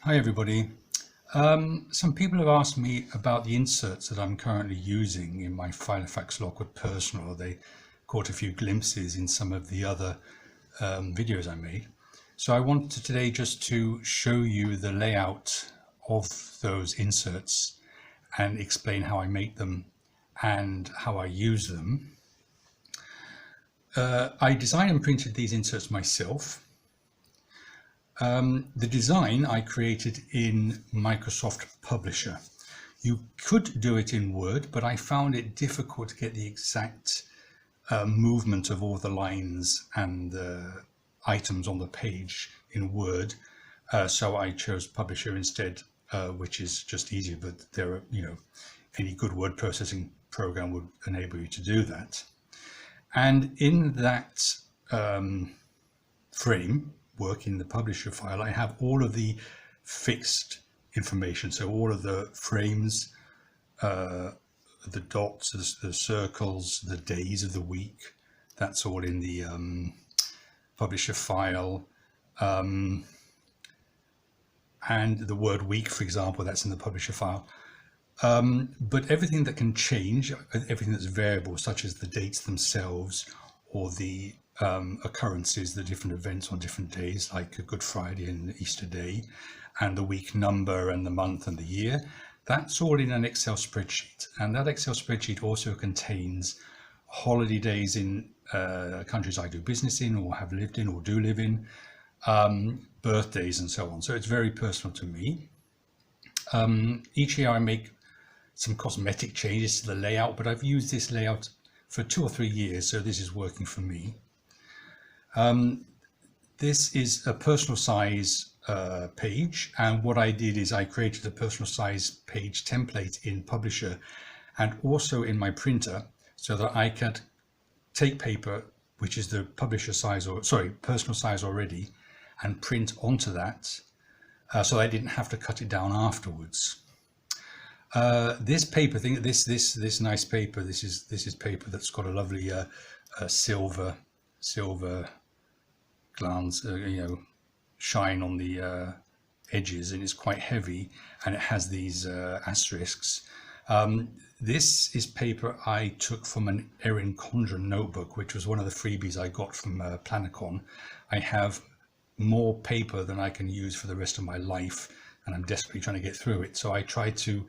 Hi everybody. Some people have asked me about the inserts that I'm currently using in my Filofax Lockwood Personal. They caught a few glimpses in some of the other videos I made. So I wanted today just to show you the layout of those inserts and explain how I make them and how I use them. I designed and printed these inserts myself. The design I created in Microsoft Publisher. You could do it in Word, but I found it difficult to get the exact movement of all the lines and the items on the page in Word. So I chose Publisher instead, which is just easier, but there are, any good word processing program would enable you to do that. And in that frame, work in the publisher file, I have all of the fixed information. So all of the frames, the dots, the circles, the days of the week, that's all in the publisher file. And the word week, for example, that's in the publisher file. But everything that can change, everything that's variable, such as the dates themselves or the occurrences, the different events on different days, like a Good Friday and Easter Day, and the week number and the month and the year, that's all in an Excel spreadsheet. And that Excel spreadsheet also contains holiday days in countries I do business in or have lived in or do live in, birthdays and so on. So it's very personal to me. Each year I make some cosmetic changes to the layout, but I've used this layout for 2 or 3 years, so this is working for me. This is a personal size page, and what I did is I created a personal size page template in Publisher and also in my printer, so that I could take paper which is the publisher size, or sorry, personal size already, and print onto that, so I didn't have to cut it down afterwards. This paper thing, this nice paper, this is paper that's got a lovely silver glance, shine on the edges, and it's quite heavy, and it has these asterisks. This is paper I took from an Erin Condren notebook, which was one of the freebies I got from Planacon. I have more paper than I can use for the rest of my life, and I'm desperately trying to get through it. So I try to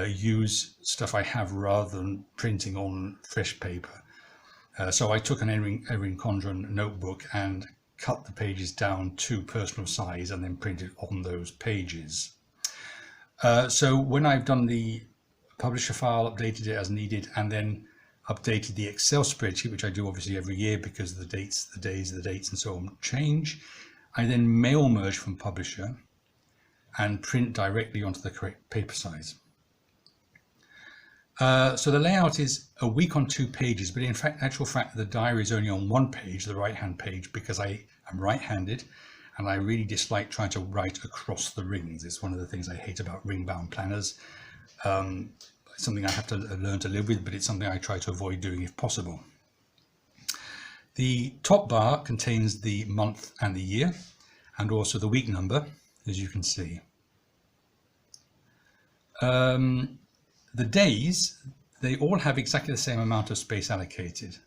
use stuff I have rather than printing on fresh paper. So I took an Erin Condren notebook and cut the pages down to personal size and then printed on those pages. So when I've done the publisher file, updated it as needed, and then updated the Excel spreadsheet, which I do obviously every year because the dates, the days, the dates and so on change, I then mail merge from Publisher and print directly onto the correct paper size. So the layout is a week on 2 pages, but in fact, actual fact, the diary is only on 1 page, the right-hand page, because I am right-handed and I really dislike trying to write across the rings. It's one of the things I hate about ring-bound planners. Something I have to learn to live with, but it's something I try to avoid doing if possible. The top bar contains the month and the year, and also the week number, as you can see. The days, they all have exactly the same amount of space allocated.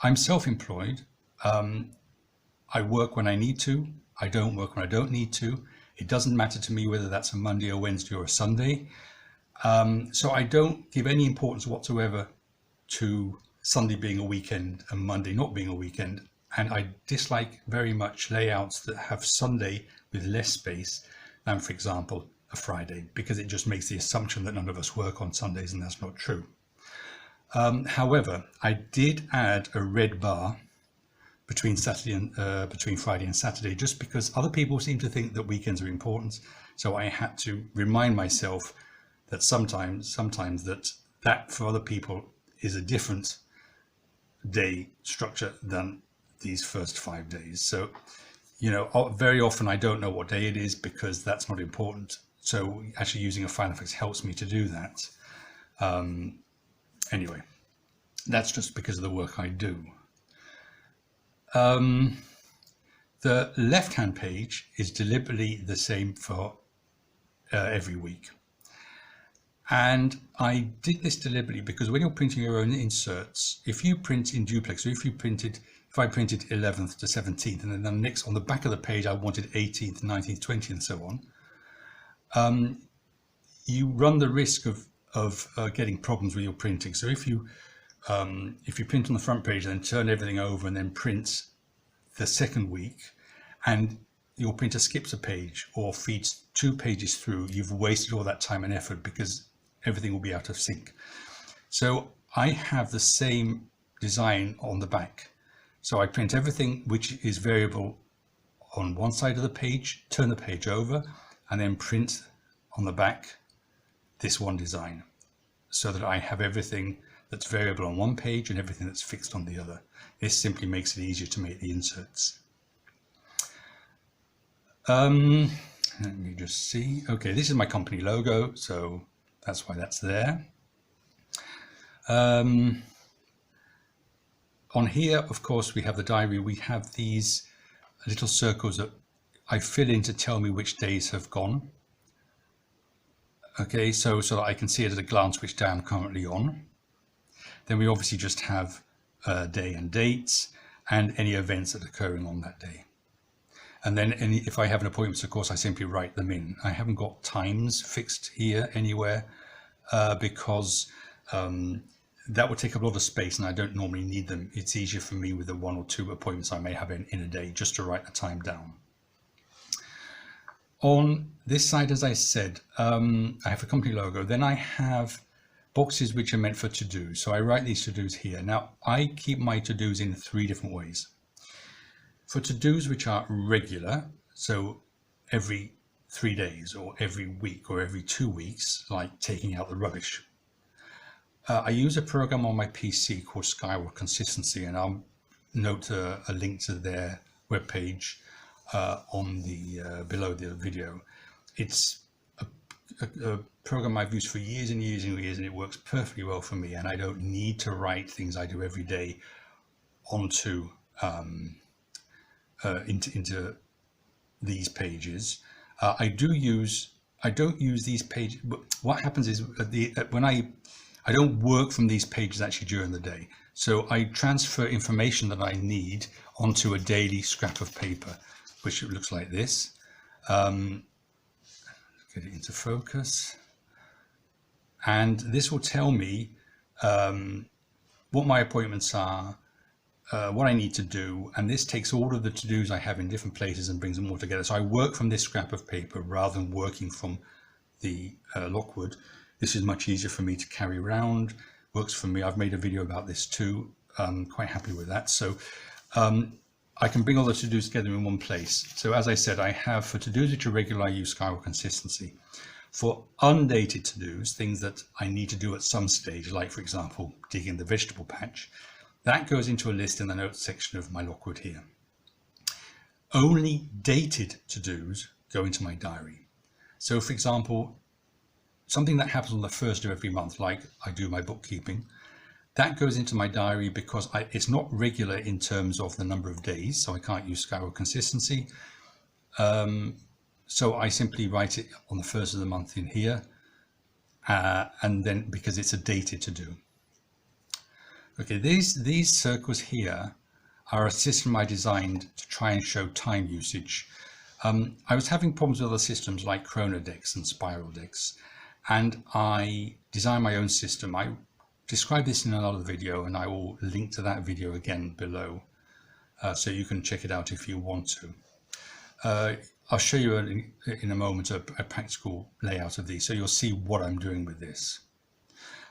I'm self-employed. I work when I need to. I don't work when I don't need to. It doesn't matter to me whether that's a Monday, a Wednesday, or a Sunday. So I don't give any importance whatsoever to Sunday being a weekend and Monday not being a weekend. And I dislike very much layouts that have Sunday with less space than, for example, a Friday, because it just makes the assumption that none of us work on Sundays, and that's not true. However, I did add a red bar between Saturday and between Friday and Saturday, just because other people seem to think that weekends are important. So I had to remind myself that sometimes that for other people is a different day structure than these first 5 days. So, very often I don't know what day it is because that's not important. So actually using a Filofax helps me to do that. Anyway, that's just because of the work I do. The left-hand page is deliberately the same for every week. And I did this deliberately because when you're printing your own inserts, if you print in duplex, so if I printed 11th to 17th, and then the next on the back of the page I wanted 18th, 19th, 20th, and so on, you run the risk of getting problems with your printing. So if you print on the front page, then turn everything over and then print the second week, and your printer skips a page or feeds 2 pages through, you've wasted all that time and effort because everything will be out of sync. So I have the same design on the back. So I print everything which is variable on one side of the page, turn the page over, and then print on the back this one design, so that I have everything that's variable on one page and everything that's fixed on the other. This simply makes it easier to make the inserts. Let me just see. Okay, this is my company logo, so that's why that's there. On here, of course, we have the diary. We have these little circles that I fill in to tell me which days have gone. Okay, so that I can see it at a glance which day I'm currently on. Then we obviously just have day and dates and any events that are occurring on that day. And then if I have an appointment, of course, I simply write them in. I haven't got times fixed here anywhere because that would take up a lot of space and I don't normally need them. It's easier for me with the 1 or 2 appointments I may have in a day just to write the time down. On this side, as I said, I have a company logo. Then I have boxes which are meant for to-dos. So I write these to-dos here. Now, I keep my to-dos in 3 different ways. For to-dos which are regular, so every 3 days or every week or every 2 weeks, like taking out the rubbish, I use a program on my PC called Skyward Consistency, and I'll note a link to their webpage on the below the video. It's a program I've used for years and years and years, and it works perfectly well for me, and I don't need to write things I do every day onto into these pages. I don't use these pages, but what happens is when I don't work from these pages actually during the day. So I transfer information that I need onto a daily scrap of paper, which looks like this. Get it into focus. And this will tell me what my appointments are, what I need to do, and this takes all of the to-dos I have in different places and brings them all together. So I work from this scrap of paper rather than working from the Lockwood. This is much easier for me to carry around, works for me. I've made a video about this too. I'm quite happy with that. So I can bring all the to-dos together in one place. So as I said, I have for to-dos which are regular, I use Skyward Consistency. For undated to-dos, things that I need to do at some stage, like for example, digging the vegetable patch, that goes into a list in the notes section of my Lockwood here. Only dated to-dos go into my diary. So for example, something that happens on the 1st of every month, like I do my bookkeeping, that goes into my diary because it's not regular in terms of the number of days, so I can't use Skyward Consistency. So I simply write it on the 1st of the month in here, and then because it's a dated to do. Okay, these circles here are a system I designed to try and show time usage. I was having problems with other systems like Chronodex and Spiraldex, and I designed my own system. I describe this in another video, and I will link to that video again below, so you can check it out if you want to. I'll show you in a moment a practical layout of these, so you'll see what I'm doing with this.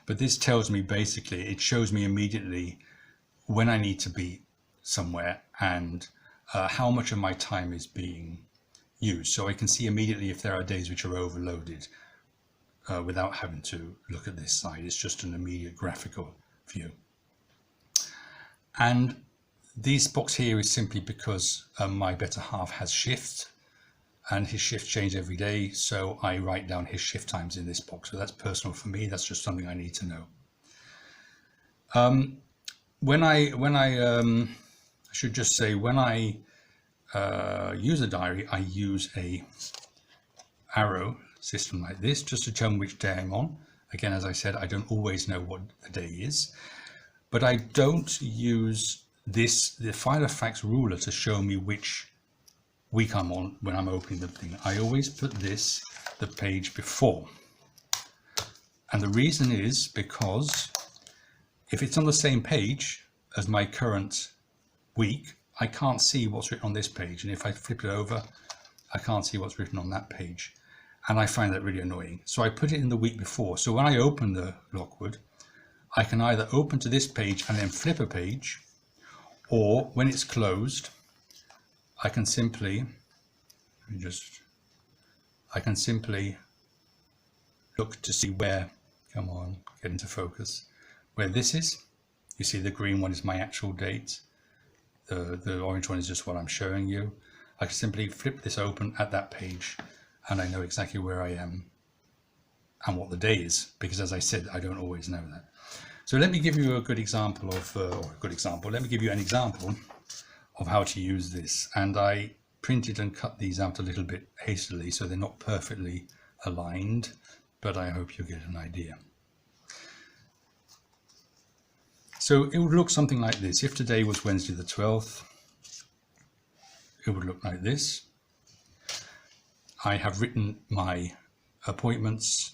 But this tells me basically, it shows me immediately when I need to be somewhere and how much of my time is being used. So I can see immediately if there are days which are overloaded without having to look at this side. It's just an immediate graphical view. And this box here is simply because my better half has shifts, and his shifts change every day, so I write down his shift times in this box. So that's personal for me. That's just something I need to know. I should just say, when I user diary, I use a arrow system like this just to tell me which day I'm on. Again, as I said, I don't always know what the day is, but I don't use the Filofax ruler to show me which week I'm on when I'm opening the thing. I always put this the page before. And the reason is because if it's on the same page as my current week, I can't see what's written on this page. And if I flip it over, I can't see what's written on that page. And I find that really annoying. So I put it in the week before. So when I open the Lockwood, I can either open to this page and then flip a page, or when it's closed, I can simply look to see where, come on, get into focus, where this is. You see the green one is my actual date. The orange one is just what I'm showing you. I can simply flip this open at that page and I know exactly where I am and what the day is, because as I said, I don't always know that. So let me give you a good example of, let me give you an example of how to use this. And I printed and cut these out a little bit hastily, so they're not perfectly aligned, but I hope you get an idea. So it would look something like this. If today was Wednesday the 12th, it would look like this. I have written my appointments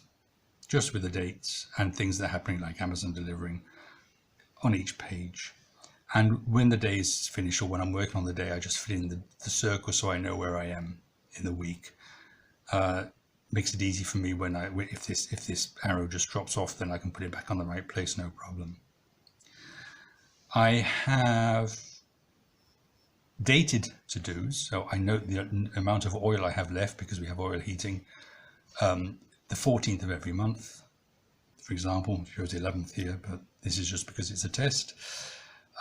just with the dates and things that are happening, like Amazon delivering, on each page. And when the day is finished, or when I'm working on the day, I just fill in the circle so I know where I am in the week. Makes it easy for me when if this arrow just drops off, then I can put it back on the right place, no problem. I have dated to-dos, so I note the amount of oil I have left because we have oil heating. The 14th of every month, for example, shows the 11th here, but this is just because it's a test.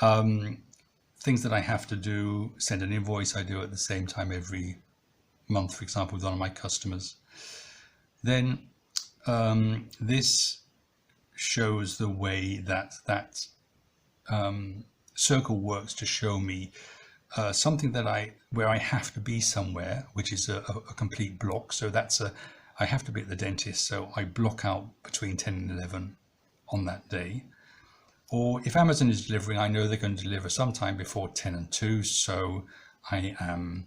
Things that I have to do, send an invoice, I do at the same time every month, for example, with one of my customers. Then this shows the way that circle works to show me something that where I have to be somewhere, which is a complete block. So I have to be at the dentist, so I block out between 10 and 11 on that day. Or if Amazon is delivering, I know they're going to deliver sometime before 10 and 2, so I am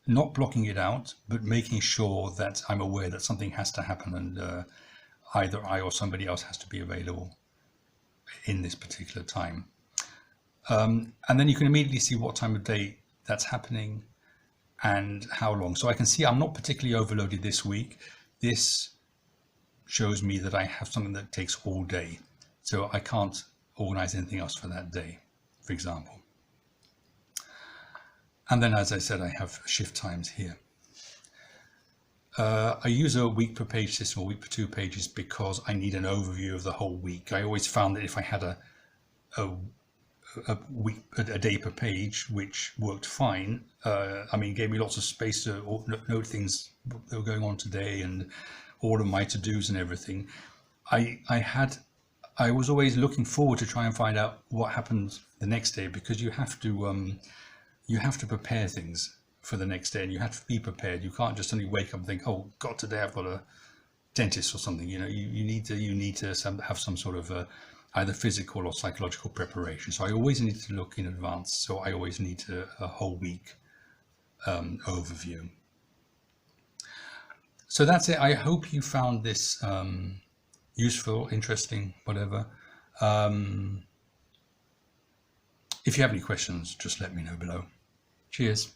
not blocking it out, but making sure that I'm aware that something has to happen, and either I or somebody else has to be available in this particular time. And then you can immediately see what time of day that's happening and how long. So I can see I'm not particularly overloaded this week. This shows me that I have something that takes all day. So I can't organize anything else for that day, for example. And then, as I said, I have shift times here. I use a week per page system, or week per 2 pages, because I need an overview of the whole week. I always found that if I had a day per page, which worked fine. I mean, it gave me lots of space to note things that were going on today and all of my to-dos and everything. I was always looking forward to try and find out what happened the next day, because you have to prepare things for the next day, and you have to be prepared. You can't just suddenly wake up and think, oh God, today I've got a dentist or something. You know, you need to have some sort of either physical or psychological preparation. So I always need to look in advance. So I always need a whole week overview. So that's it. I hope you found this useful, interesting, whatever. If you have any questions, just let me know below. Cheers.